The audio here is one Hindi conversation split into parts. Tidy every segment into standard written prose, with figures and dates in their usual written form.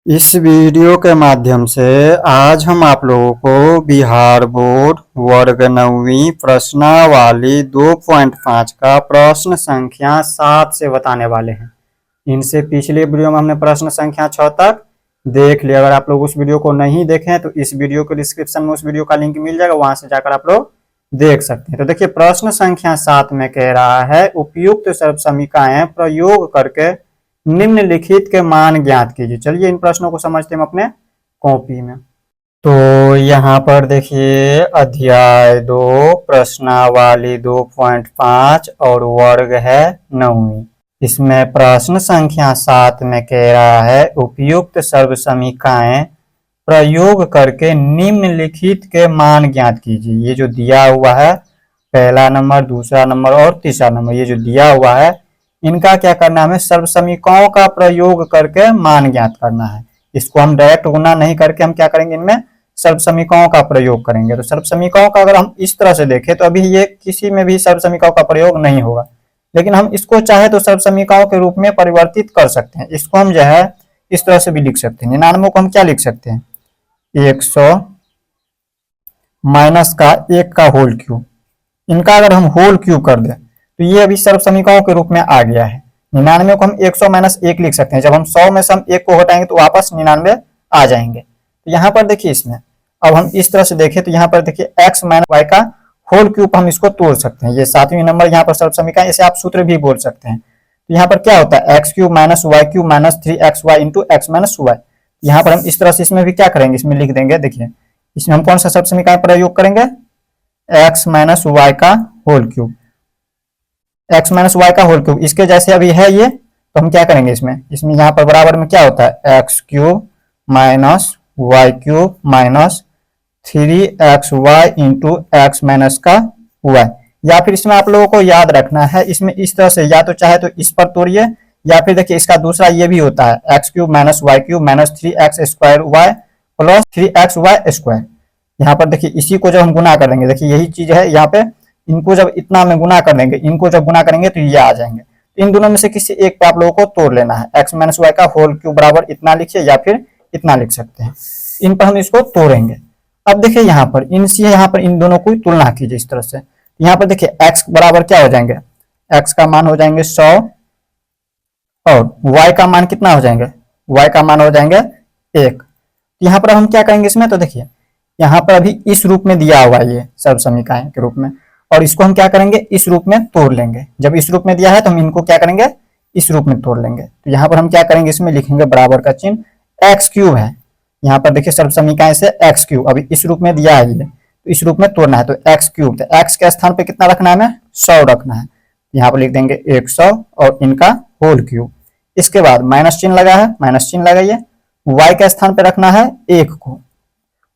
इस वीडियो के माध्यम से आज हम आप लोगों को बिहार बोर्ड वर्ग 9वीं प्रश्नावली 2.5 का प्रश्न संख्या 7 से बताने वाले हैं। इनसे पिछले वीडियो में हमने प्रश्न संख्या 6 तक देख लिया। अगर आप लोग उस वीडियो को नहीं देखें तो इस वीडियो के डिस्क्रिप्शन में उस वीडियो का लिंक मिल जाएगा, वहां से जाकर आप लोग देख सकते हैं। तो देखिए प्रश्न संख्या 7 में कह रहा है उपयुक्त सर्वसमीकाएं प्रयोग करके निम्नलिखित के मान ज्ञात कीजिए। चलिए इन प्रश्नों को समझते हैं हम अपने कॉपी में। तो यहाँ पर देखिए अध्याय 2 प्रश्नावली 2.5 और वर्ग है 9वीं। इसमें प्रश्न संख्या 7 में कह रहा है उपयुक्त सर्वसमीकाएं प्रयोग करके निम्नलिखित के मान ज्ञात कीजिए। ये जो दिया हुआ है पहला नंबर, दूसरा नंबर और तीसरा नंबर, ये जो दिया हुआ है इनका क्या करना है, हमें सर्वसमीकाओं का प्रयोग करके मान ज्ञात करना है। इसको हम डायरेक्ट गुना नहीं करके हम क्या करेंगे, इनमें सर्वसमीकाओं का प्रयोग करेंगे। तो सर्वसमीकाओं का अगर हम इस तरह से देखें तो अभी ये किसी में भी सर्वसमीकाओं का प्रयोग नहीं होगा, लेकिन हम इसको चाहे तो सर्वसमीकाओं के रूप में परिवर्तित कर सकते हैं। इसको हम जो है इस तरह से भी लिख सकते हैं। 99 को हम क्या लिख सकते हैं, 100 माइनस का 1 का होल क्यूब। इनका अगर हम होल क्यूब कर दें तो ये अभी सर्वसमीकाओं के रूप में आ गया है। 99 को हम 100 माइनस 1 लिख सकते हैं। जब हम 100 में से हम 1 को हटाएंगे तो वापस 99 आ जाएंगे। तो यहाँ पर देखिए इसमें अब हम इस तरह से देखें तो यहाँ पर देखिए x माइनस वाई का होल क्यूब हम इसको तोड़ सकते हैं। ये 7वीं नंबर यहाँ पर सर्वसमीका, इसे आप सूत्र भी बोल सकते हैं। तो यहाँ पर क्या होता है, x cube minus Y cube minus 3xy into x minus Y. यहाँ पर हम इस तरह से इसमें भी क्या करेंगे, इसमें लिख देंगे। देखिए इसमें हम कौन सा सर्वसमीका प्रयोग करेंगे, x माइनस वाई का whole cube, x minus Y का होल क्यूब। इसके जैसे अभी है ये, तो हम क्या करेंगे इसमें यहाँ पर बराबर में क्या होता है, x cube minus Y cube minus 3xy into x minus का वाई। या फिर इसमें आप लोगों को याद रखना है, इसमें इस तरह से या तो चाहे तो इस पर तोड़िए, या फिर देखिए इसका दूसरा ये भी होता है, x cube minus Y cube minus 3x square Y plus 3xy square. यहाँ पर देखिए इसी को जब हम गुना कर देंगे, देखिए यही चीज है यहाँ पे, इनको जब इतना में गुना कर देंगे, इनको जब गुना करेंगे तो ये आ जाएंगे। इन दोनों में से किसी एक पे आप लोगों को तोड़ लेना है। एक्स माइनस वाई का होल क्यूब बराबर इतना लिखिए या फिर इतना लिख सकते हैं। इन पर हम इसको तोड़ेंगे। अब देखिए यहाँ पर इनसे यहाँ पर इन दोनों को तुलना कीजिए इस तरह से। यहाँ पर देखिए एक्स बराबर क्या हो जाएंगे, एक्स का मान हो जाएंगे 100 और वाई का मान कितना हो जाएंगे, वाई का मान हो जाएंगे 1। यहाँ पर हम क्या करेंगे इसमें, तो देखिए यहाँ पर अभी इस रूप में दिया हुआ है ये सर्वसमीकाएं के रूप में, और इसको हम क्या करेंगे इस रूप में तोड़ लेंगे। जब इस रूप में दिया है तो हम इनको क्या करेंगे इस रूप में तोड़ लेंगे। तो यहाँ पर हम क्या करेंगे, इसमें लिखेंगे बराबर का चिन्ह, एक्स क्यूब है यहाँ पर देखिए सर्वसमीकाएं से एक्स क्यूब, अभी इस रूप में दिया है ये, तो इस रूप में तोड़ना है तो एक्स क्यूब। तो एक्स के स्थान पे कितना रखना है, हमें 100 रखना है। यहाँ पर लिख देंगे 100 और इनका होल क्यूब। इसके बाद माइनस चिन्ह लगा है, माइनस चिन्ह लगाइए। वाई के स्थान पे रखना है 1 को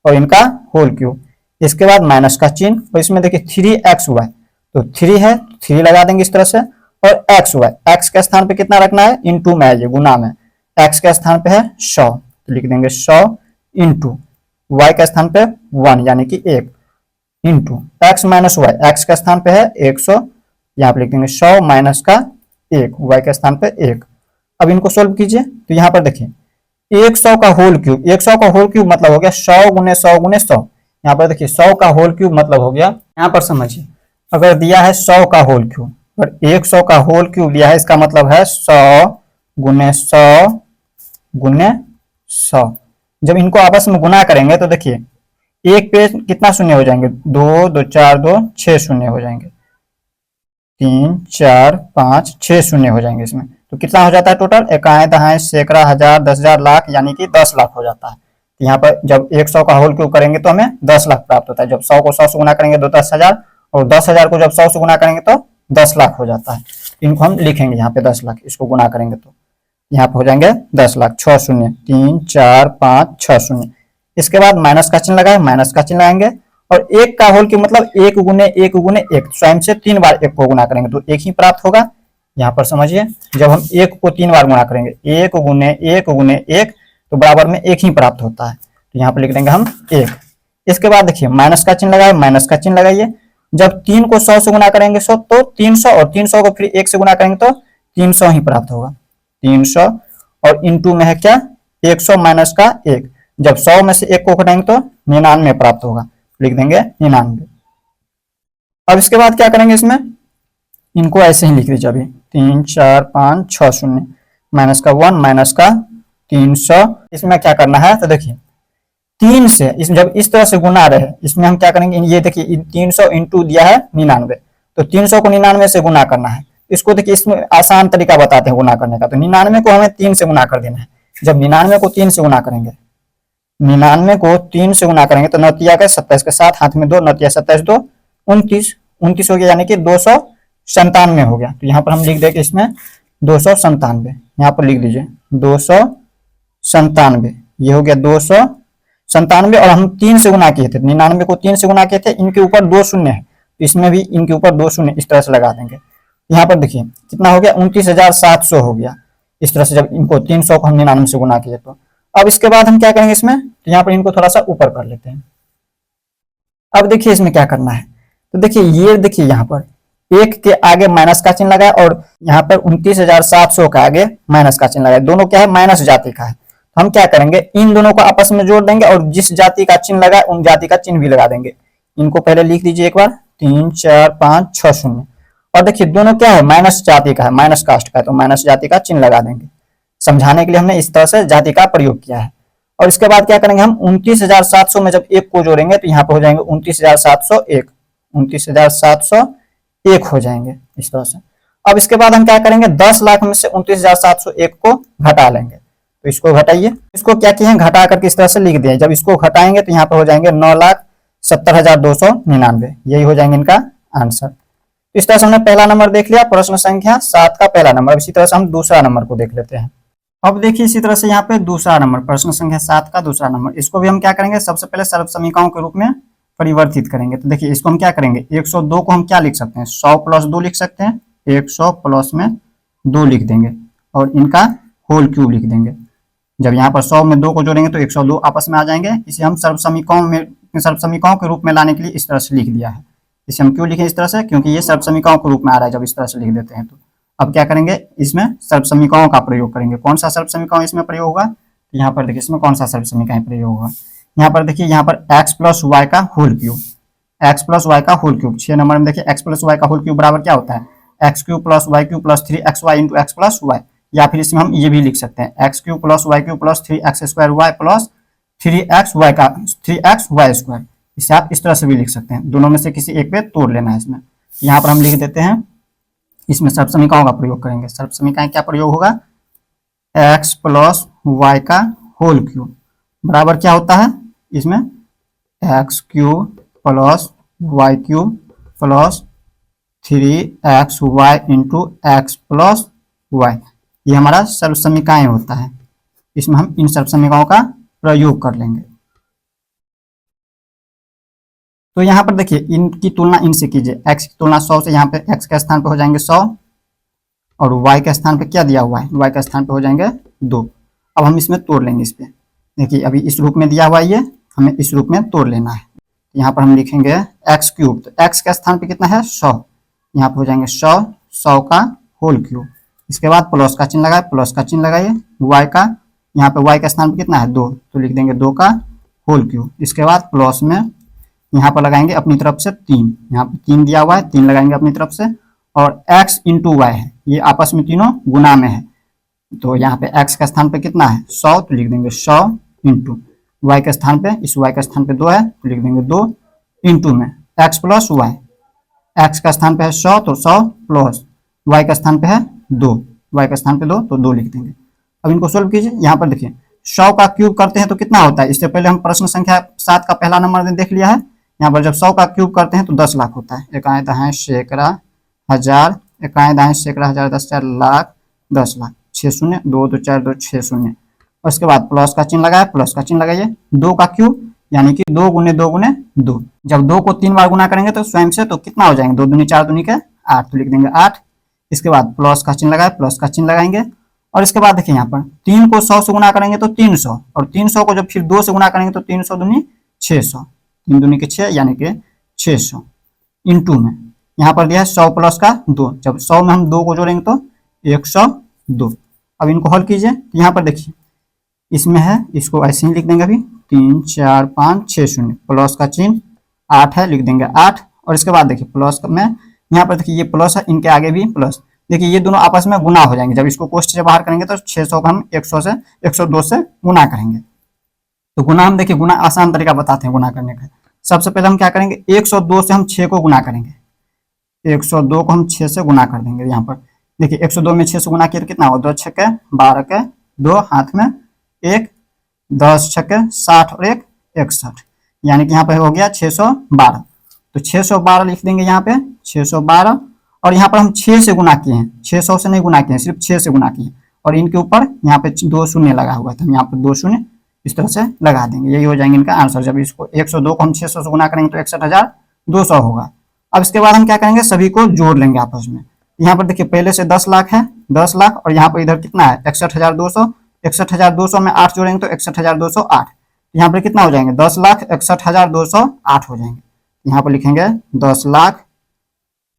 और इनका होल क्यूब। इसके बाद माइनस का चिन्ह, और इसमें देखिए 3xy, तो 3 है 3 लगा देंगे इस तरह से, और xy, x के स्थान पे कितना रखना है, इंटू में है ये गुना में, x के स्थान पे है 100 तो लिख देंगे 100 इंटू y के स्थान पे 1 यानी कि 1 into x minus Y, x के स्थान पे है 100, यहाँ पे लिख देंगे 100 माइनस का 1, y के स्थान पे 1। अब इनको सोल्व कीजिए तो यहाँ पर देखिए 100 का होल क्यूब, 100 का होल क्यूब मतलब हो गया 100 गुने 100 गुने 100। यहाँ पर देखिए 100 का होल क्यूब मतलब हो गया, यहाँ पर समझिए अगर दिया है 100 का होल क्यूब और 100 का होल क्यूब दिया है, इसका मतलब है 100 गुने 100 गुने 100। जब इनको आपस में गुना करेंगे तो देखिए एक पे कितना शून्य हो जाएंगे, 2 2 4 2 6 शून्य हो जाएंगे, 3 4 5 6 शून्य हो जाएंगे इसमें। तो कितना हो जाता है टोटल, इकाई दहाई सैकड़ा हजार 10,000 लाख यानी कि 10 लाख हो जाता है। यहाँ पर जब 100 का होल क्यूब करेंगे तो हमें 10 लाख प्राप्त होता है। जब 100 को 100 से गुना करेंगे तो 10,000, और 10,000 को जब 100 से गुना करेंगे तो 10 लाख हो जाता है। इनको हम लिखेंगे यहाँ पे 10 लाख, इसको गुना करेंगे तो यहाँ पे हो जाएंगे 10 लाख, 6 शून्य 3 4 5 6 शून्य। इसके बाद माइनस का चिन्ह लगाए, माइनस का चिन्ह लगाएंगे, और 1 का होल क्यूब मतलब 1 गुने 1 गुने 1, स्वयं से 3 बार 1 को गुना करेंगे तो 1 ही प्राप्त होगा। यहाँ पर समझिए जब हम 1 को 3 बार गुना करेंगे, 1 गुने 1 गुने 1, तो बराबर में 1 ही प्राप्त होता है। तो यहाँ पर लिख देंगे हम 1। इसके बाद देखिए माइनस का चिन्ह लगाए, माइनस का चिन्ह लगाइए। जब 3 को 100 से गुना करेंगे तो 300, और 300 को फिर 1 से गुना करेंगे तो 300 ही प्राप्त होगा, 300, और इंटू में है क्या 100 माइनस का 1। जब 100 में से 1 को घटाएंगे तो 99 प्राप्त होगा, लिख देंगे 99। अब इसके बाद क्या करेंगे, इसमें इनको ऐसे ही लिख दीजिए अभी 3 4 5 6 शून्य माइनस का 1 माइनस का 300। इसमें क्या करना है तो देखिए 3 से इसमें जब इस तरह से गुना रहे, इसमें हम क्या करेंगे, ये देखिए 300 इंटू दिया है 99, तो 300 को 99 से गुना करना है। इसको देखिए इसमें आसान तरीका बताते हैं गुना करने का। तो 99 को हमें 3 से गुना कर देना है। जब 99 को 3 से गुना करेंगे, 99 को 3 से गुना करेंगे तो 9 तिया के 27 के साथ हाथ में 2, 9 तिया 27 2 29, 29 हो गया, यानी कि 297 हो गया। तो यहाँ पर हम लिख देंगे इसमें 297, यहाँ पर लिख दीजिए 297, ये हो गया 297। और हम 3 से गुना किए थे, 99 को 3 से गुना किए थे, इनके ऊपर 2 शून्य है, तो इसमें भी इनके ऊपर 2 शून्य इस तरह से लगा देंगे। यहाँ पर देखिए कितना हो गया, 29,700 हो गया। इस तरह से जब इनको 300 को हम 99 से गुना किए तो अब इसके बाद हम क्या करेंगे इसमें, तो यहाँ पर इनको थोड़ा सा ऊपर कर लेते हैं। अब देखिए इसमें क्या करना है, तो देखिए ये देखिए यहाँ पर 1 के आगे माइनस का चिन्ह लगाए और यहाँ पर 29,700 के आगे माइनस का चिन्ह लगाए। दोनों क्या है, माइनस जाति का है। तो हम क्या करेंगे, इन दोनों को आपस में जोड़ देंगे और जिस जाति का चिन्ह लगाए उन जाति का चिन्ह भी लगा देंगे। इनको पहले लिख दीजिए एक बार 3 4 5 6 शून्य। और देखिए दोनों क्या है, माइनस जाति का है, माइनस कास्ट का है, तो माइनस जाति का चिन्ह लगा देंगे। समझाने के लिए हमने इस तरह से जाति का प्रयोग किया है। और इसके बाद क्या करेंगे, हम 29,700 में जब 1 को जोड़ेंगे तो यहाँ पर हो जाएंगे 29,701, 29,701 हो जाएंगे इस तरह से। अब इसके बाद हम क्या करेंगे, 10 लाख में से 29,701 को घटा लेंगे। तो इसको घटाइए, इसको क्या किए हैं, घटा करके इस तरह से लिख दिए। जब इसको घटाएंगे तो यहाँ पर हो जाएंगे 9,70,299, यही हो जाएंगे इनका आंसर। इस तरह से हमने पहला नंबर देख लिया, प्रश्न संख्या 7 का पहला नंबर। इसी तरह से हम दूसरा नंबर को देख लेते हैं। अब देखिए इसी तरह से यहाँ पे दूसरा नंबर, प्रश्न संख्या 7 का दूसरा नंबर, इसको भी हम क्या करेंगे, सबसे पहले सर्व समीकरणों के रूप में परिवर्तित करेंगे। तो देखिए इसको हम क्या करेंगे, 102 को हम क्या लिख सकते हैं, 100 प्लस 2 लिख सकते हैं, 100 प्लस में 2 लिख देंगे और इनका होल क्यूब लिख देंगे। जब यहाँ पर 100 में 2 को जोड़ेंगे तो 102 आपस में आ जाएंगे। इसे हम सर्व समीकरणों के रूप में लाने के लिए इस तरह से लिख दिया है। इसे हम क्यों लिखें इस तरह से, क्योंकि ये सर्व समीकरणों के रूप में आ रहा है जब इस तरह से लिख देते हैं। तो अब क्या करेंगे, इसमें सर्व समीकरणों का प्रयोग करेंगे। कौन सा सर्व समीकरण इसमें प्रयोग होगा, तो यहाँ पर देखिए इसमें कौन सा सर्व समीकरण प्रयोग होगा। यहाँ पर देखिए यहाँ पर x प्लस वाई का whole cube, x plus Y का होल क्यूब 6 नंबर में देखिए x प्लस वाई का होल क्यूब बराबर क्या होता है, x cube plus Y cube plus 3xy into X plus Y. या फिर इसमें हम ये भी लिख सकते हैं x cube plus Y cube plus 3x square Y plus 3x Y square. इसे आप इस तरह से भी लिख सकते हैं, दोनों में से किसी एक पे तोड़ लेना है इसमें। यहाँ पर हम लिख देते हैं, इसमें सर्व समीकरणों का प्रयोग करेंगे। सर्व समीकरण क्या प्रयोग होगा, x प्लस वाई का होल क्यूब बराबर क्या होता है, इसमें X cube plus Y cube plus 3xy into X plus Y, ये हमारा सर्व समीकरण होता है। इसमें हम इन सर्व समीकरणों का प्रयोग कर लेंगे। तो यहाँ पर देखिए इनकी तुलना इनसे कीजिए, x की तुलना 100 से, यहाँ पे x के स्थान पे हो जाएंगे 100 और y के स्थान पे क्या दिया हुआ है, y के स्थान पे हो जाएंगे 2। अब हम इसमें तोड़ लेंगे इस पे, देखिए अभी इस रूप में दिया हुआ है, ये हमें इस रूप में तोड़ लेना है। यहाँ पर हम लिखेंगे x क्यूब, तो x के स्थान पे कितना है 100, यहाँ पे हो जाएंगे 100 का होल क्यूब। इसके बाद प्लस का चिन्ह लगाए, प्लस का चिन्ह लगाइए, y का यहाँ पे y के स्थान पे कितना है 2, तो लिख देंगे 2 का होल क्यूब। इसके बाद प्लस में यहाँ पर लगाएंगे अपनी तरफ से 3, यहाँ पे 3 दिया हुआ है, 3 लगाएंगे अपनी तरफ से, और x इंटू वाई है, ये आपस में तीनों गुना में है। तो यहाँ पे x के स्थान पे कितना है 100, तो लिख देंगे 100 इंटू वाई के स्थान पे, इस y के स्थान पे 2 है तो लिख देंगे 2 इंटू में x प्लस वाई, x का स्थान पे है 100 तो 100 प्लस y का स्थान पे है 2, y का स्थान पे 2 तो 2 लिख देंगे। अब इनको सोल्व कीजिए। यहाँ पर देखिए 100 का क्यूब करते हैं तो कितना होता है, इससे पहले हम प्रश्न संख्या 7 का पहला नंबर देख लिया है। यहाँ पर जब 100 का क्यूब करते हैं तो 10 लाख होता है, इकाई दहाई सैकड़ा हजार, इकाई दहाई सैकड़ा हजार, 10 4 लाख, 10 लाख, 6 शून्य 2 2 4 2 6 शून्य। और उसके बाद प्लस का चिन्ह लगाए, प्लस का चिन्ह लगाइए, 2 का क्यूब यानी कि 2 गुने 2 गुने 2। जब 2 को 3 बार गुना करेंगे तो स्वयं से तो कितना हो जाएंगे, 2 दूनी 4 दूनी के 8, तो लिख देंगे 8। इसके बाद प्लस का चिन्ह लगाए, प्लस का चिन्ह लगाएंगे। और इसके बाद देखिए यहाँ पर 3 को 100 से गुना करेंगे तो 300, और 300 को जब फिर 2 से गुना करेंगे तो 300 दूनी 600, 3 दूनी के 6 यानी कि 600 इंटू में यहाँ पर दिया है 100 प्लस का 2, जब 100 में हम 2 को जोड़ेंगे तो 102। अब इनको हल कीजिए, यहाँ पर देखिए इसमें है, इसको ऐसे ही लिख देंगे अभी 3 4 5 6 शून्य, प्लस का चिन्ह 8 है, लिख देंगे 8। और इसके बाद देखिए प्लस में यहाँ पर देखिए ये प्लस है, इनके आगे भी प्लस। देखिए ये दोनों आपस में गुना हो जाएंगे, जब इसको कोष्ठ से बाहर करेंगे तो 600 को हम 102 से गुना करेंगे। तो गुना हम देखिए, गुना आसान तरीका बताते हैं गुना करने का। सबसे पहले हम क्या करेंगे, 102 से हम 6 को गुना करेंगे, 102 को हम 6 से गुना कर देंगे। यहाँ पर देखिए 102 में 6 से गुना किया तो कितना होगा, 2 छक्के 12 के 2 हाथ में 1, 10 छक्के 60 और 1 61, यानी कि यहाँ पे हो गया 612। तो 612 लिख देंगे यहाँ पे 612। और यहाँ पर हम 6 से गुना किए हैं, 600 से नहीं गुना किए हैं, सिर्फ 6 से गुना किए हैं। और इनके ऊपर यहाँ पे 2 शून्य लगा हुआ था, हम यहाँ पर 2 शून्य इस तरह से लगा देंगे, यही हो जाएंगे इनका आंसर। जब इसको 102 को हम 600 से गुना करेंगे तो 61,200 होगा। अब इसके बाद हम क्या करेंगे, सभी को जोड़ लेंगे आपस में। यहाँ पर देखिए पहले से 10 लाख है, 10 लाख, और यहाँ पर इधर कितना है 61,200, 61,200 में 8 जोड़ेंगे तो 61,208। यहाँ पर कितना हो जाएंगे, 10 लाख 61,208 हो जाएंगे। यहाँ पर लिखेंगे 10 लाख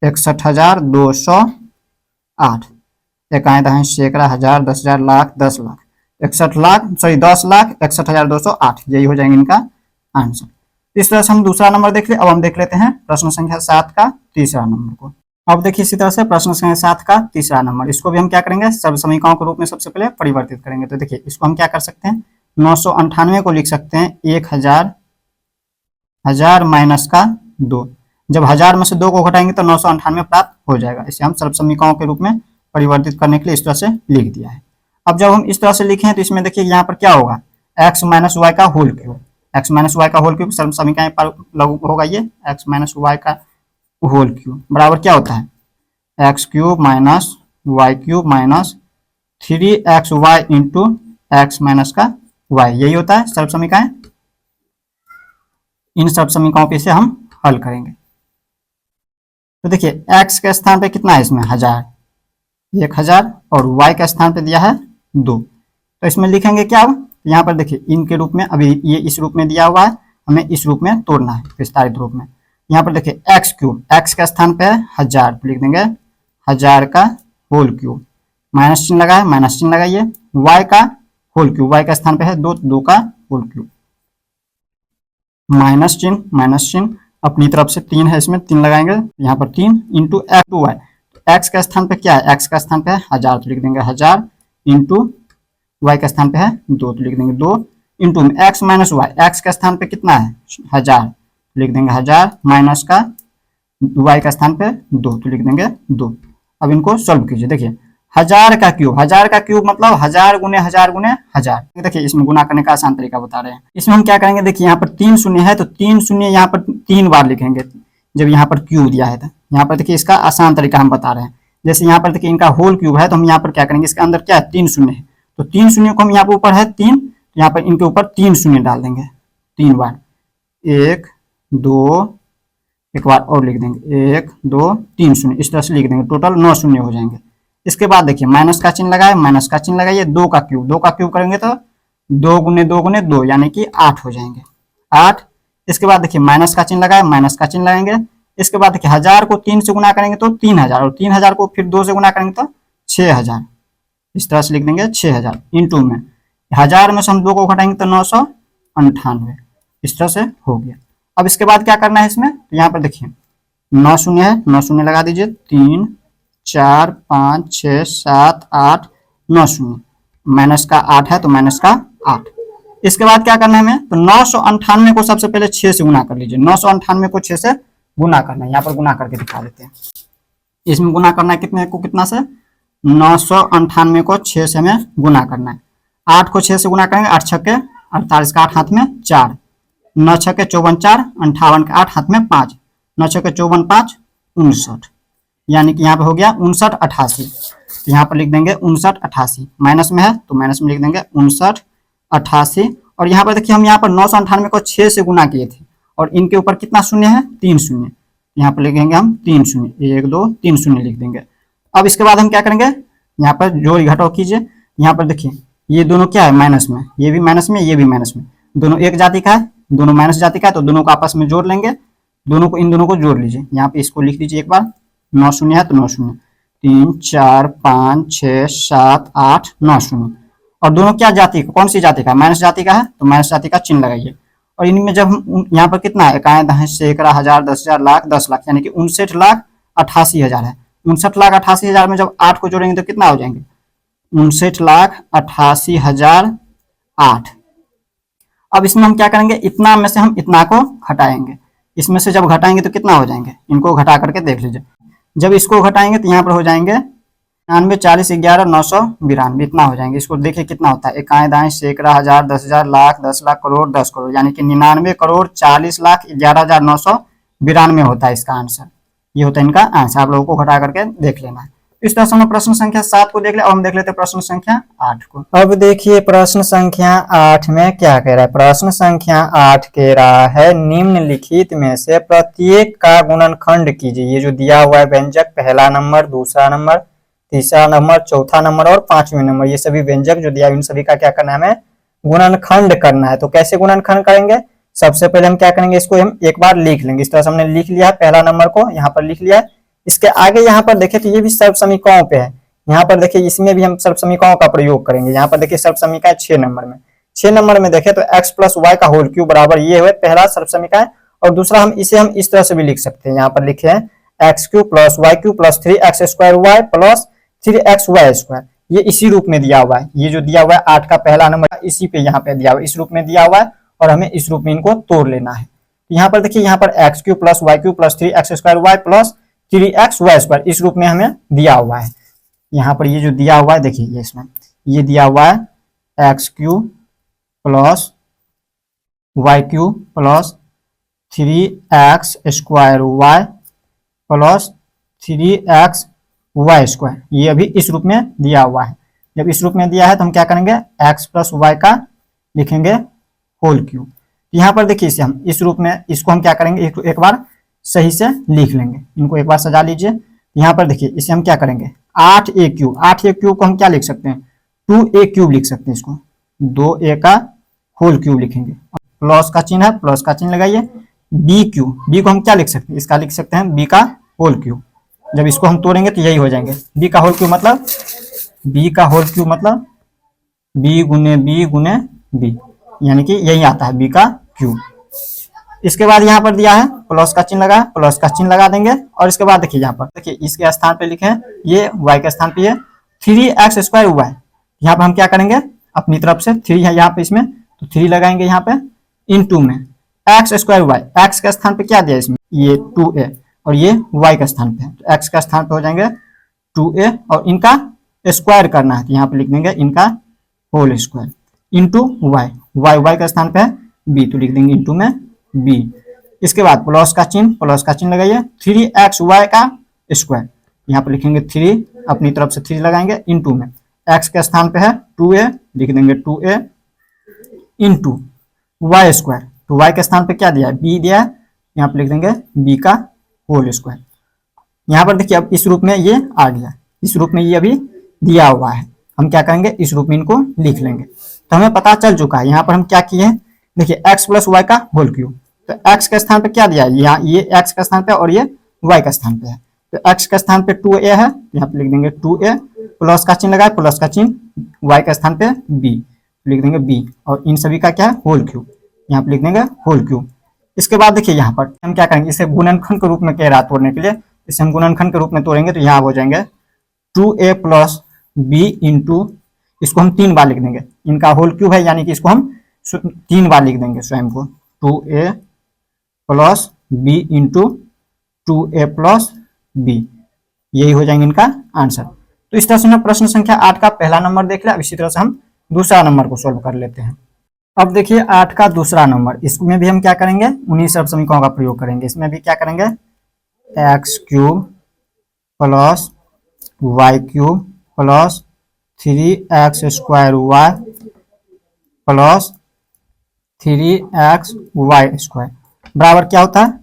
61,208। इकाई दहाई सैकड़ा हजार 10,000 लाख 10 लाख 10 लाख 61,208, यही हो जाएंगे इनका आंसर। इस तरह से हम दूसरा नंबर देख ले। अब हम देख लेते हैं प्रश्न संख्या 7 का तीसरा नंबर को। अब देखिए इसी तरह से प्रश्न संख्या 7 का तीसरा नंबर, इसको भी हम क्या करेंगे, सब समीकरणों के रूप में सबसे पहले परिवर्तित करेंगे। तो देखिए इसको हम क्या कर सकते हैं, 998 को लिख सकते हैं 1000 माइनस का 2। जब 1000 में से 2 को घटाएंगे तो 998 प्राप्त हो जाएगा। इसे हम सर्व समीकरणों के रूप में परिवर्तित करने के लिए इस तरह से लिख दिया है। अब जब हम इस तरह से लिखें तो इसमें देखिए यहाँ पर क्या होगा, x माइनस वाई का whole cube, x minus Y का होल क्यूब सर्व समीकरण पर लागू होगा। ये x माइनस वाई का होल क्यूब बराबर क्या होता है, x cube minus Y cube minus 3xy into x minus का y, यही होता है सर्व समीकरण। इन सर्व समीकरणों पे से हम हल करेंगे। तो देखिए x के स्थान पे कितना है, इसमें 1000, 1000, और y के स्थान पे दिया है 2। तो इसमें लिखेंगे क्या, यहाँ पर देखिए इनके रूप में, अभी ये इस रूप में दिया हुआ है, हमें इस रूप में तोड़ना है विस्तारित रूप में। यहाँ पर देखिए एक्स क्यूब, एक्स के स्थान पे है 1000, तो लिख देंगे 1000 का होल क्यूब, माइनस चिन्ह लगाए, माइनस चिन्ह लगाइए। y का होल क्यूब, y का स्थान पे है 2, 2 का होल क्यूब, माइनस चिन्ह, माइनस चिन्ह, अपनी तरफ से 3 है, इसमें 3 लगाएंगे, यहाँ पर 3 इंटू वाई। एक्स के स्थान पे क्या है, एक्स का स्थान पे है 1000, तो लिख देंगे 1000 इंटू वाई के स्थान पे है 2, तो लिख देंगे 2 इंटू में एक्स माइनस वाई, एक्स के स्थान पे कितना है 1000, लिख देंगे 1000 माइनस का वाई का स्थान पे 2, तो लिख देंगे 2। अब इनको सॉल्व कीजिए। देखिए 1000 का क्यूब, 1000 का क्यूब मतलब 1000 गुने 1000 गुने 1000। देखिए इसमें गुना करने का आसान तरीका बता रहे हैं। इसमें हम क्या करेंगे, देखिए यहाँ पर 3 शून्य है तो 3 शून्य यहाँ पर 3 बार लिखेंगे। जब यहाँ पर क्यूब दिया है तो यहाँ पर देखिए इसका आसान तरीका हम बता रहे हैं। जैसे यहाँ पर देखिए इनका होल क्यूब है तो हम यहाँ पर क्या करेंगे, इसके अंदर क्या है 3 शून्य है, तो 3 शून्य को हम यहाँ पर ऊपर है 3, तो यहाँ पर इनके ऊपर 3 शून्य डाल देंगे 3 बार, 1 2, एक बार और लिख देंगे 1 2 3 शून्य, इस तरह से लिख देंगे, टोटल 9 शून्य हो जाएंगे। इसके बाद देखिए माइनस का चिन्ह लगाए, माइनस का चिन्ह लगाइए, 2 का क्यूब करेंगे तो 2 गुने 2 गुने 2 यानी कि 8 हो जाएंगे, 8। इसके बाद देखिए माइनस का चिन्ह लगाए, माइनस का चिन्ह लगाएंगे। इसके बाद देखिए 1000 को 3 से गुना करेंगे तो 3000, और 3000 को फिर 2 से गुना करेंगे तो 6000, इस तरह से लिख देंगे 6000 इंटू में 1000 में से हम 2 को घटाएंगे तो 998, इस तरह से हो गया। अब इसके बाद क्या करना है इसमें, तो यहाँ पर देखिए 9 शून्य है, 9 शून्य लगा दीजिए, 3 4 5 6 7 8 9 शून्य, माइनस का 8 है तो माइनस का 8। इसके बाद क्या करना है हमें, तो 998 को सबसे पहले 6 से गुना कर लीजिए, 998 को 6 से गुना करना है। यहाँ पर गुना करके दिखा देते हैं। इसमें गुना करना है कितने को कितना से, 998 को 6 से हमें गुना करना है। 8 को 6 से गुना करेंगे, 8 छक्के 48 का 8 हाथ में 4, 9 छक्के 54 4, 58 का 8 हाथ में 5, 9 छक्के 54 5 59, यानी कि यहाँ पे हो गया 59 88। तो यहाँ पर लिख देंगे 59 88, माइनस में है तो माइनस में लिख देंगे 59 88। और यहाँ पर देखिए हम यहाँ पर 998 को 6 से गुना किए थे और इनके ऊपर कितना शून्य है, 3 शून्य, यहाँ पर लिखेंगे हम 3 शून्य, 1 2 3 शून्य लिख देंगे। अब इसके बाद हम क्या करेंगे, यहाँ पर जोड़ घटाव कीजिए। यहाँ पर देखिए ये दोनों क्या है माइनस में, ये भी माइनस में, ये भी माइनस में, दोनों एक जाति का है, दोनों माइनस जाति का है, तो दोनों को आपस में जोड़ लेंगे, दोनों को इन दोनों को जोड़ लीजिए। यहाँ पे इसको लिख लीजिए एक बार, 9 शून्य है तो 9 शून्य, 3 4 5 6 7 8 9 शून्य, और दोनों क्या जाति का, कौन सी जाति का, माइनस जाति का है, तो माइनस जाति का चिन्ह लगाइए। और इनमें जब हम यहाँ पर कितना है, इकाई, दहाई, सैकड़ा, हजार, 10,000, लाख, 10 लाख, यानी कि 59,88,000 है। 59,88,000 में जब 8 को जोड़ेंगे तो कितना हो जाएंगे, 59,88,008। अब इसमें हम क्या करेंगे, इतना में से हम इतना को घटाएंगे, इसमें से जब घटाएंगे तो कितना हो जाएंगे, इनको घटा करके देख लीजिए। जब इसको घटाएंगे तो यहाँ पर हो जाएंगे 99, 40, 11, 992, इतना हो जाएंगे। इसको देखिए कितना होता है, इकाई, दहाई, सैकड़ा, हजार, 10,000, लाख, 10 लाख, करोड़, 10 करोड़, यानी कि 99,40,11,992 होता है इसका आंसर। ये होता है इनका आंसर, आप लोगों को घटा करके देख लेना है। इस तरह से हमने प्रश्न संख्या 7 को देख लिया। और हम देख लेते हैं प्रश्न संख्या 8 को। अब देखिए प्रश्न संख्या 8 में क्या कह रहा है। प्रश्न संख्या 8 कह रहा है निम्नलिखित में से प्रत्येक का गुणनखंड कीजिए। ये जो दिया हुआ है व्यंजक, पहला नंबर, दूसरा नंबर, तीसरा नंबर, चौथा नंबर और 5वें नंबर, ये सभी व्यंजक जो दिया है इन सभी का क्या करना है, हमें गुणनखंड करना है। तो कैसे गुणनखंड करेंगे, सबसे पहले हम क्या करेंगे, इसको हम एक बार लिख लेंगे। इस तरह से हमने लिख लिया है, पहला नंबर को यहाँ पर लिख लिया है। इसके आगे यहाँ पर देखिए तो ये भी सर्व समीकरणों पे है। यहाँ पर देखिए इसमें भी हम सर्व समीकरणों का प्रयोग करेंगे। यहाँ पर देखिए सर्व समीकरण 6 नंबर में, 6 नंबर में देखें तो x प्लस वाई का होल क्यूब बराबर ये हुए पहला सर्व समीकरण। और दूसरा हम इसे इस तरह से भी लिख सकते हैं, यहाँ पर लिखे हैं x cube plus Y cube plus 3x square Y plus 3x Y square. ये इसी रूप में दिया हुआ है, ये जो दिया हुआ है 8 का पहला नंबर इसी पे यहाँ पे दिया हुआ है, इस रूप में दिया हुआ है और हमें इस रूप में इनको तोड़ लेना है। यहाँ पर देखिए यहाँ पर x cube plus Y cube plus 3x square Y plus 3x Y square इस रूप में हमें दिया हुआ है। यहाँ पर ये जो दिया हुआ है देखिए ये इसमें ये दिया हुआ है x cube plus Y cube plus 3x square Y plus 3x Y square, ये अभी इस रूप में दिया हुआ है। जब इस रूप में दिया है तो हम क्या करेंगे, x प्लस वाई का लिखेंगे होल क्यूब। यहाँ पर देखिए इसे हम इस रूप में, इसको हम क्या करेंगे, एक बार सही से लिख लेंगे, इनको एक बार सजा लीजिए। यहाँ पर देखिए इसे हम क्या करेंगे 8a क्यूब, 8a क्यूब को हम क्या लिख सकते हैं 2a क्यूब लिख सकते हैं, इसको 2a का होल क्यूब लिखेंगे। प्लस का चिन्ह है, प्लस का चिन्ह लगाइए। b क्यूब, b को हम क्या लिख सकते हैं, इसका लिख सकते हैं b का होल क्यूब। जब इसको हम तोड़ेंगे तो यही हो जाएंगे, b का होल क्यूब मतलब b का होल क्यूब मतलब b गुने b, यानी कि यही आता है b का क्यूब। इसके बाद यहाँ पर दिया है प्लस का चिन्ह लगा, प्लस का चिन्ह लगा देंगे। और इसके बाद देखिए यहाँ पर देखिए इसके स्थान पे लिखे हैं, ये y के स्थान पे है 3x स्क्वायर वाई। यहाँ पर हम क्या करेंगे अपनी तरफ से 3 है यहाँ पे, इसमें तो 3 लगाएंगे यहाँ पे इनटू में x स्क्वायर वाई, x के स्थान पे क्या दिया इसमें ये 2a और ये y के स्थान पे है, तो x के स्थान पे हो जाएंगे 2a और इनका स्क्वायर करना है तो यहाँ पे लिख देंगे इनका होल स्क्वायर इंटू y के स्थान पे है b तो लिख देंगे इंटू में b। इसके बाद प्लस का चिन्ह लगाइए 3xy का स्क्वायर, यहाँ पे लिखेंगे 3 अपनी तरफ से 3 लगाएंगे इंटू में x के स्थान पे है 2a लिख देंगे 2a इंटू वाई स्क्वायर, तो y के स्थान पे क्या दिया है b दिया है, यहाँ पे लिख देंगे b का होल स्क्वायर। यहाँ पर देखिए अब इस रूप में ये आ गया, इस रूप में ये अभी दिया हुआ है, हम क्या करेंगे इस रूप में इनको लिख लेंगे। तो हमें पता चल चुका है यहाँ पर हम क्या किए हैं, देखिए x प्लस वाई का होल क्यूब, तो x के स्थान पे क्या दिया है, यहाँ ये x के स्थान पे और ये y के स्थान पे है, तो x के स्थान पे 2a है, यहाँ पे लिख देंगे 2a, प्लस का चिन्ह लगाए, प्लस का चिन्ह y के स्थान पे b लिख देंगे b और इन सभी का क्या है होल क्यूब, यहाँ पे लिख देंगे होल क्यूब। इसके बाद देखिए यहाँ पर हम क्या करेंगे, इसे गुणनखंड के रूप में कह रहा है तोड़ने के लिए, इसे हम गुणनखंड के रूप में तोड़ेंगे तो यहाँ हो जाएंगे 2a प्लस b इंटू, इसको हम 3 बार लिख देंगे, इनका होल क्यूब है यानी कि इसको हम 3 बार लिख देंगे स्वयं को, 2a plus b into 2a plus b, यही हो जाएंगे इनका आंसर। तो इस तरह से हमने प्रश्न संख्या 8 का पहला नंबर देख लिया। अब इसी तरह से हम दूसरा नंबर को सोल्व कर लेते हैं। अब देखिए 8 का दूसरा नंबर, इसमें भी हम क्या करेंगे उन्हीं सब समीकरणों का प्रयोग करेंगे। इसमें भी क्या करेंगे x cube plus Y cube plus 3x square Y plus 3x Y square बराबर क्या होता है,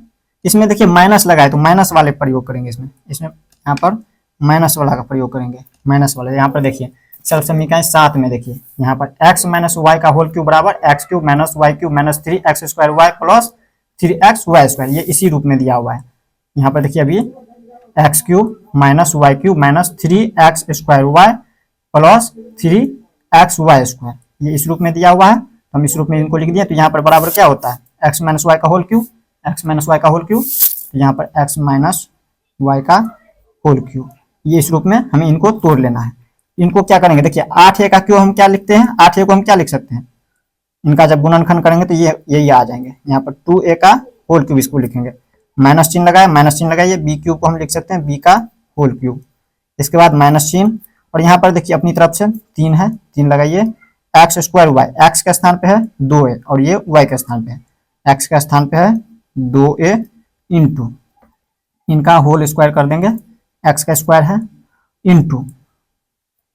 इसमें देखिए माइनस लगाए तो माइनस वाले प्रयोग करेंगे, इसमें यहाँ पर माइनस वाला का प्रयोग करेंगे, माइनस वाले। यहाँ पर देखिए सर्व समीकरण 7 में देखिए यहाँ पर x माइनस वाई का होल क्यूब बराबर x cube minus Y cube minus 3x square Y plus 3x Y square, ये इसी रूप में दिया हुआ है। यहाँ पर देखिए अभी x cube minus Y cube minus 3x square Y plus x y square, ये इस रूप में दिया हुआ है, हम इस रूप में इनको लिख दिए। तो यहाँ पर बराबर क्या होता है, एक्स माइनस वाई का whole cube, x minus Y का होल क्यूब। तो यहाँ पर एक्स माइनस वाई का होल क्यूब, ये इस रूप में हमें इनको तोड़ लेना है। इनको क्या करेंगे, देखिए 8a का क्यूब हम क्या लिखते हैं, 8a को हम क्या लिख सकते हैं, इनका जब गुणनखंड करेंगे तो ये यही आ जाएंगे। यहाँ पर 2a का होल क्यूब इसको लिखेंगे, माइनस चिन्ह लगाए, माइनस चिन्ह लगाइए, बी क्यूब को हम लिख सकते हैं b का होल क्यूब। इसके बाद माइनस चिन्ह, और यहाँ पर देखिए अपनी तरफ से 3 है, 3 लगाइए, एक्स स्क्वायर वाई, एक्स के स्थान पे है 2a और ये y के स्थान पे है, एक्स के स्थान पे है 2a इंटू इनका होल स्क्वायर कर देंगे, एक्स का स्क्वायर है इंटू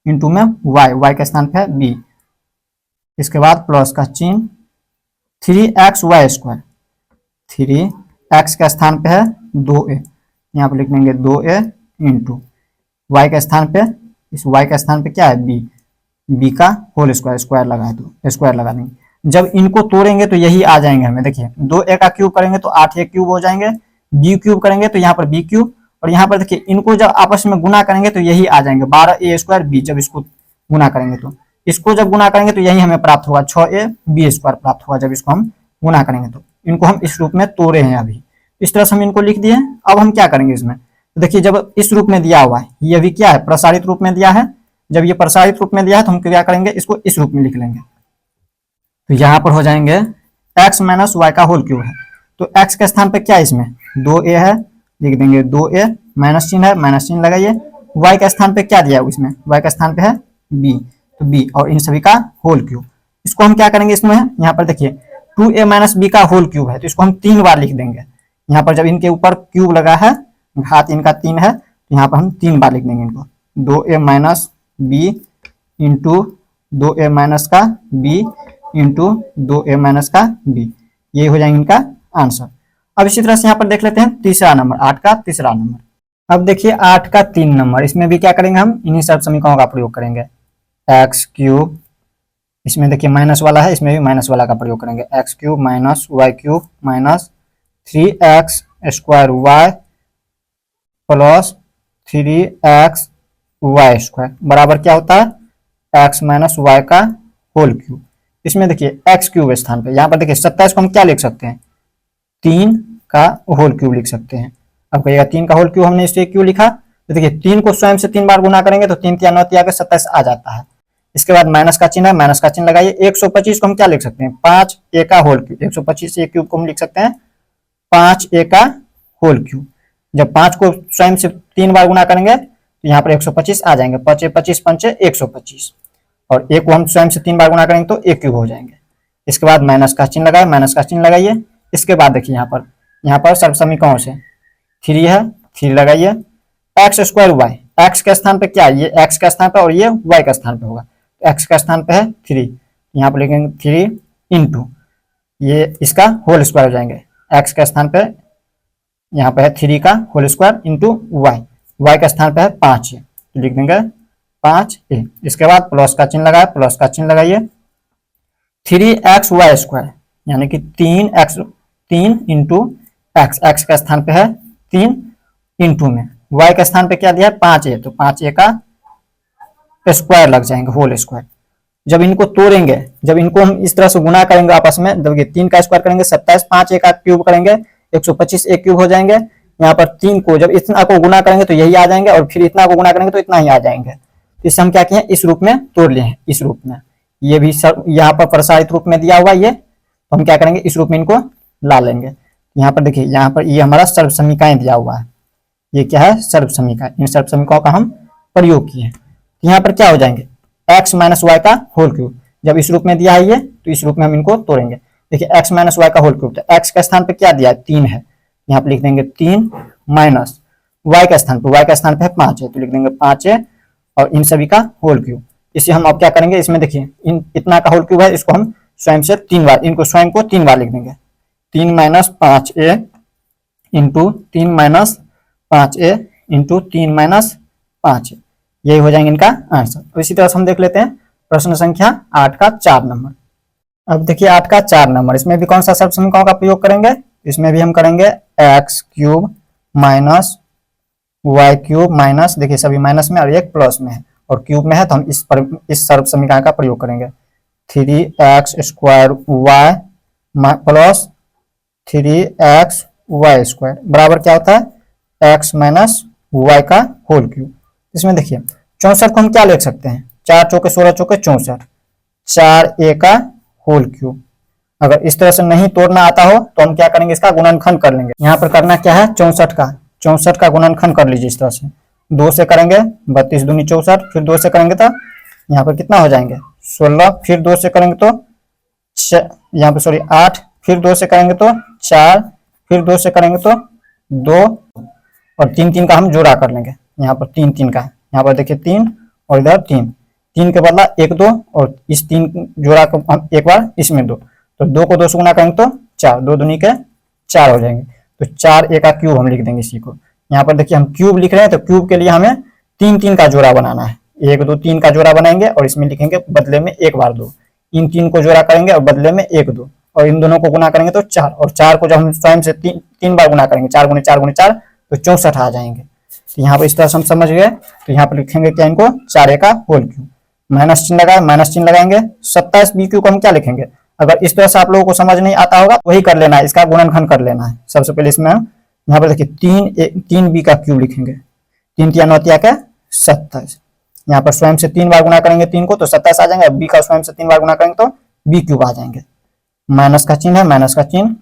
इंटू में y के स्थान पे है b। इसके बाद प्लस का चिन्ह, 3x वाई स्क्वायर, 3x के स्थान पे है 2a, यहाँ पे लिख देंगे 2a इंटू y के स्थान पे, इस y के स्थान पे क्या है b का होल स्क्वायर, स्क्वायर लगाए तो स्क्वायर लगा देंगे। जब इनको तोड़ेंगे तो यही आ जाएंगे हमें, देखिए 2a का क्यूब करेंगे तो 8a क्यूब हो जाएंगे, b क्यूब करेंगे तो यहाँ पर b क्यूब, और यहाँ पर देखिए इनको जब आपस में गुना करेंगे तो यही आ जाएंगे 12a स्क्वायर b। जब इसको गुना करेंगे तो इसको जब गुना करेंगे तो यही हमें प्राप्त होगा 6a b स्क्वायर प्राप्त होगा, जब इसको हम गुना करेंगे। तो इनको हम इस रूप में तोड़े हैं अभी, इस तरह से हम इनको लिख दिए। अब हम क्या करेंगे इसमें, तो देखिए जब इस रूप में दिया हुआ है, ये अभी क्या है, प्रसारित रूप में दिया है, जब ये प्रसारित रूप में दिया है तो हम क्या करेंगे, इसको इस रूप में लिख लेंगे। तो यहाँ पर हो जाएंगे एक्स माइनस वाई का होल क्यूब है, तो एक्स के स्थान पे क्या है, इसमें 2a है, लिख देंगे 2a, माइनस चिन्ह है, माइनस चिन्ह लगाइए, y के स्थान पे क्या दिया है, इसमें y के स्थान पे है b, तो b और इन सभी का होल क्यूब। इसको हम क्या करेंगे, इसमें यहाँ पर देखिए 2a माइनस b का होल क्यूब है, तो इसको हम 3 बार लिख देंगे। यहाँ पर जब इनके ऊपर क्यूब लगा है, घात इनका 3 है, तो यहाँ पर हम 3 बार लिख देंगे इनको, 2a minus b into 2a minus का b इंटू 2a माइनस का b, ये हो जाएंगे इनका आंसर। अब इसी तरह से यहाँ पर देख लेते हैं तीसरा नंबर, 8 का तीसरा नंबर। अब देखिए 8 का 3 नंबर, इसमें भी क्या करेंगे, हम इन्हीं सब समीकरणों का प्रयोग करेंगे। एक्स क्यूब, इसमें देखिए माइनस वाला है, इसमें भी माइनस वाला का प्रयोग करेंगे, x cube minus Y cube minus 3x square Y plus 3x Y square बराबर क्या होता है, एक्स माइनस वाई का होल क्यूब। इसमें देखिए एक्स क्यूब स्थान पे, यहाँ पर देखिए 27 को हम क्या लिख सकते हैं, 3 का होल क्यूब लिख सकते हैं। अब कहिएगा 3 का होल क्यूब हमने इसलिए क्यों लिखा, तो देखिए 3 को स्वयं से 3 बार गुना करेंगे तो 3 3 9 3 27 आ जाता है। इसके बाद माइनस का चिन्ह है, माइनस का चिन्ह लगाइए, 125 को हम क्या लिख सकते हैं, 5a का होल क्यूब, 125 a क्यूब को हम लिख सकते हैं 5a का होल क्यूब। जब 5 को स्वयं से 3 बार गुना करेंगे तो यहाँ पर 125 आ जाएंगे, 5 25 5 125, और a को हम स्वयं से 3 बार गुना करेंगे तो a क्यूब हो जाएंगे। इसके बाद माइनस का चिन्ह लगाए, माइनस का चिन्ह लगाइए। इसके बाद देखिए यहाँ पर सर्व समीकरणों से 3 है, 3 लगाइए, एक्स स्क्वायर वाई, एक्स के स्थान पे क्या है, ये एक्स के स्थान पे और ये वाई के स्थान पे होगा, एक्स के स्थान पे है 3, यहाँ पर लिखेंगे 3 इंटू ये इसका होल स्क्वायर हो जाएंगे, एक्स के स्थान पे यहाँ पे है 3 का whole square into y, y के स्थान पे है 5 तो लिख देंगे 5a। इसके बाद प्लस का चिन्ह लगाए, प्लस का चिन्ह लगाइए, 3x वाई स्क्वायर यानी कि 3 इंटू एक्स, एक्स के स्थान पे है 3 इंटू में y के स्थान पे क्या दिया है 5a, तो 5a का स्क्वायर लग जाएंगे, होल स्क्वायर। जब इनको तोड़ेंगे, जब इनको हम इस तरह से गुना करेंगे आपस में, जब ये 3 का स्क्वायर करेंगे 27, 5a का क्यूब करेंगे 125 a क्यूब हो जाएंगे। यहाँ पर 3 को जब इतना को गुना करेंगे तो यही आ जाएंगे, और फिर इतना को गुना करेंगे तो इतना ही आ जाएंगे। तो इससे हम क्या किए, इस रूप में तोड़ लिए हैं, इस रूप में। ये भी यहाँ पर प्रसारित रूप में दिया हुआ ये, तो हम क्या करेंगे, इस रूप में इनको ला लेंगे। यहाँ पर देखिए, यहाँ पर ये हमारा सर्व समीकरण दिया हुआ है, ये क्या है, सर्व समीकरण। इन सर्व समीकरणों का हम प्रयोग किए। यहाँ पर क्या हो जाएंगे, एक्स माइनस वाई का होल क्यूब, जब इस रूप में दिया है ये, तो इस रूप में हम इनको तोड़ेंगे। देखिए एक्स माइनस वाई का होल क्यूब, तो एक्स के स्थान पे क्या दिया है 3 है, यहाँ पे लिख देंगे 3 माइनस वाई के स्थान पे, वाई के स्थान पे 5 है तो लिख देंगे 5 और इन सभी का होल क्यूब। इसे हम अब क्या करेंगे, इसमें देखिए इतना का होल क्यूब है, इसको हम स्वयं से 3 बार, इनको स्वयं को 3 बार लिख देंगे, 3 minus 5a into 3 minus 5a into 3 minus 5a, यही हो जाएंगे इनका आंसर। तो इसी तरह से हम देख लेते हैं प्रश्न संख्या 8 का 4 नंबर। अब देखिए 8 का 4 नंबर, इसमें भी कौन सा सर्व समीकरणों का प्रयोग करेंगे, इसमें भी हम करेंगे x cube minus Y cube minus, देखिए सभी माइनस में और एक प्लस में है, और क्यूब में है तो हम इस सर्व समीकरण का प्रयोग करेंगे। 3x² y प्लस 3xy² बराबर क्या होता है x माइनस वाई का होल क्यूब। इसमें देखिए 64 को हम क्या लिख सकते हैं, 4 चौके 16 चौके 64, 4a का होल क्यूब। अगर इस तरह से नहीं तोड़ना आता हो तो हम क्या करेंगे, इसका गुणनखंड कर लेंगे। यहाँ पर करना क्या है, 64 का गुणनखंड कर लीजिए इस तरह से। 2 से करेंगे 32 दूनी 64, फिर 2 से करेंगे तो यहाँ पर कितना हो जाएंगे 16, फिर 2 से करेंगे तो यहाँ पर सॉरी 8, फिर 2 से करेंगे तो 4, फिर 2 से करेंगे तो 2 और 3 का हम जोड़ा कर लेंगे। यहाँ पर 3 का, यहाँ पर देखिए 3 और इधर 3 के बदला 1 2 और इस 3 जोड़ा को हम एक बार इसमें 2, तो 2 को 2 से गुना करेंगे तो 4, 2 दूनी के 4 हो जाएंगे। तो 4a का क्यूब हम लिख देंगे इसी को। यहाँ पर देखिए हम क्यूब लिख रहे हैं तो क्यूब के लिए हमें 3 का जोड़ा बनाना है। 1 2 3 का जोड़ा बनाएंगे और इसमें लिखेंगे बदले में 1 बार 2। इन 3 को जोड़ा करेंगे और बदले में 1 2 और इन दोनों को गुना करेंगे तो 4, और 4 को जब हम स्वयं से 3 बार गुना करेंगे 4 गुने 4 गुने 4 तो 64 आ जाएंगे। तो यहाँ पर इस तरह से हम समझ गए। तो यहाँ पर लिखेंगे क्या, इनको 4a का होल क्यूब, माइनस चिन्ह लगाए, माइनस चिन्ह लगाएंगे। 27b³ को हम क्या लिखेंगे, अगर इस तरह से आप लोगों को समझ नहीं आता होगा वही कर लेना है, इसका गुणनखंड कर लेना है। सबसे पहले इसमें हम यहाँ पर देखिए 3b का क्यूब लिखेंगे, 3 3 9 के 27। यहाँ पर स्वयं से 3 बार गुना करेंगे 3 को तो 27 आ जाएंगे, b का स्वयं से 3 बार गुना करेंगे तो b³ आ जाएंगे। माइनस का चिन्ह है, माइनस का चिन्ह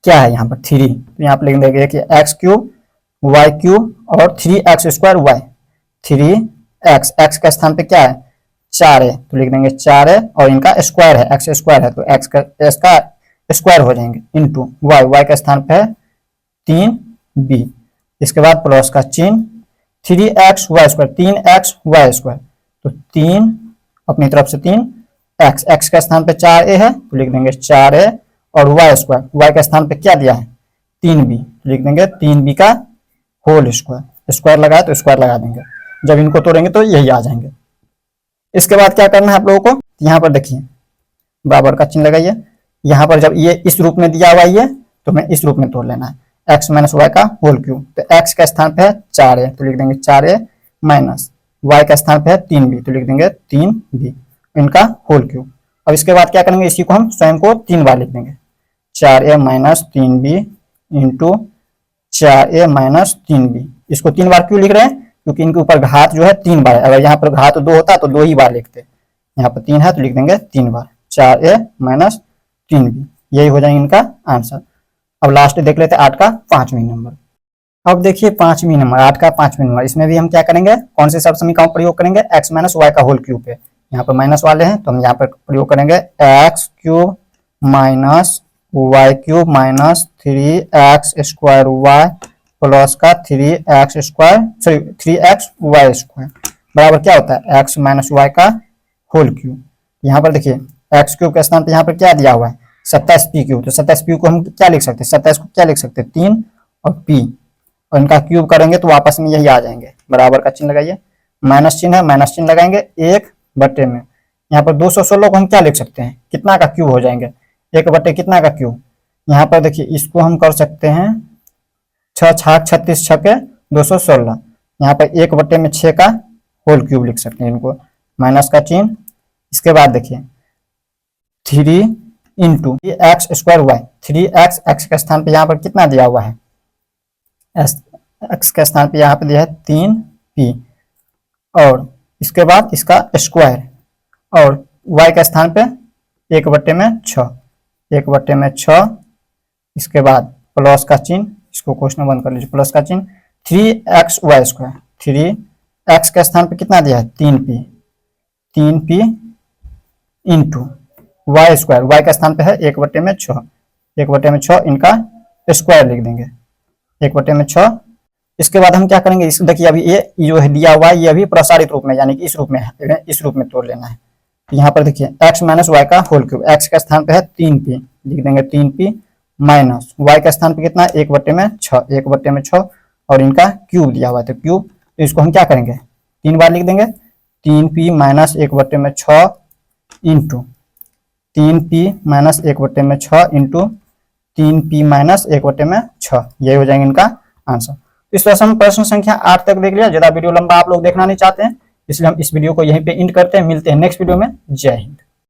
क्या है यहाँ पर 3, तो यहाँ पर लिख देंगे कि x³ y³ और 3x² y, 3x के स्थान पे क्या है 4a, तो लिख देंगे 4a और इनका स्क्वायर है x² है तो x का स्क्वायर हो जाएंगे इंटू y के स्थान पे है 3b। इसके बाद प्लस का चिन्ह 3xy², 3xy², तो 3 अपनी तरफ से 3x के स्थान पे 4a है तो लिख देंगे 4a और y² के स्थान पे क्या दिया है 3b, तो लिख देंगे 3b का होल स्क्वायर। स्क्वायर लगाए तो स्क्वायर लगा देंगे, जब इनको तोड़ेंगे तो यही आ जाएंगे। इसके बाद क्या करना है आप लोगों को, यहाँ पर देखिए बराबर का चिन्ह लगाइए। यहाँ पर जब ये इस रूप में दिया हुआ है तो हमें इस रूप में तोड़ लेना है, x माइनस वाई का होल क्यूब। तो x के स्थान पे है 4a तो लिख देंगे 4a माइनस y के स्थान पे है 3b तो लिख देंगे 3b इनका होल क्यूब। अब इसके बाद क्या करेंगे, इसी को हम स्वयं को 3 बार लिख देंगे, 4a minus 3b into 4a minus 3b। इसको 3 बार क्यों लिख रहे हैं, क्योंकि इनके ऊपर घात जो है 3 बार है। अगर यहाँ पर घात 2 होता तो 2 ही बार लिखते, यहाँ पर 3 है तो लिख देंगे 3 बार 4a माइनस 3b, यही हो जाएंगे इनका आंसर। अब लास्ट देख लेते हैं 8 का 5वां नंबर। अब देखिए 5वां नंबर, 8 का 5वां नंबर, इसमें भी हम क्या करेंगे, कौन से सब समीकरण प्रयोग करेंगे, x माइनस वाई का होल क्यूब पे। यहाँ पर माइनस वाले हैं तो हम यहाँ पर प्रयोग करेंगे x³ minus y³ minus 3x² plus का 3xy² बराबर क्या होता है x माइनस वाई का होल क्यूब। यहाँ पर देखिए x³ के स्थान पर यहाँ पर क्या दिया हुआ है 27p³, तो 27p को हम क्या लिख सकते हैं, 27 को क्या लिख सकते हैं 3 और p, और इनका क्यूब करेंगे तो वापस में यही आ जाएंगे। बराबर का चिन्ह लगाइए, माइनस चिन्ह है, माइनस चिन्ह लगाएंगे 1 में। यहाँ पर 216 को हम क्या लिख सकते हैं, कितना का क्यूब हो जाएंगे 1 कितना का क्यूब। यहाँ पर देखिए इसको हम कर सकते हैं 6 छाक 36 छके 216, यहाँ पर 1/6 का होल क्यूब लिख सकते हैं इनको, माइनस का चिन्ह। इसके बाद देखिए 3 इंटू x² 3x, x के स्थान पे यहाँ पर कितना दिया हुआ है x के स्थान पे यहाँ पे दिया है 3p, और इसके बाद इसका स्क्वायर, और y के स्थान पे 1/6, 1/6। इसके बाद प्लस का चिन्ह, इसको क्वेश्चन बंद कर लीजिए, प्लस का चिन्ह 3xy², 3x के स्थान पे कितना दिया है 3p इंटू y² y के स्थान पे है 1/6, 1/6 इनका स्क्वायर लिख देंगे 1/6। इसके बाद हम क्या करेंगे, इस देखिए अभी ये जो है दिया हुआ है ये अभी प्रसारित रूप में यानी कि इस रूप में है, इस रूप में तोड़ लेना है। तो यहाँ पर देखिए x माइनस वाई का होल क्यूब, x के स्थान पे है 3p लिख देंगे 3p माइनस y के स्थान पे कितना 1/6, 1/6 और इनका क्यूब दिया हुआ है तो क्यूब, तो इसको हम क्या करेंगे 3 बार लिख देंगे 3p minus 1/6 into 3p minus 1/6 into 3p minus 1/6, यही हो जाएंगे इनका आंसर। इस तरह से हम प्रश्न संख्या 8 तक देख लिया। ज्यादा वीडियो लंबा आप लोग देखना नहीं चाहते हैं, इसलिए हम इस वीडियो को यहीं पे एंड करते हैं। मिलते हैं नेक्स्ट वीडियो में। जय हिंद।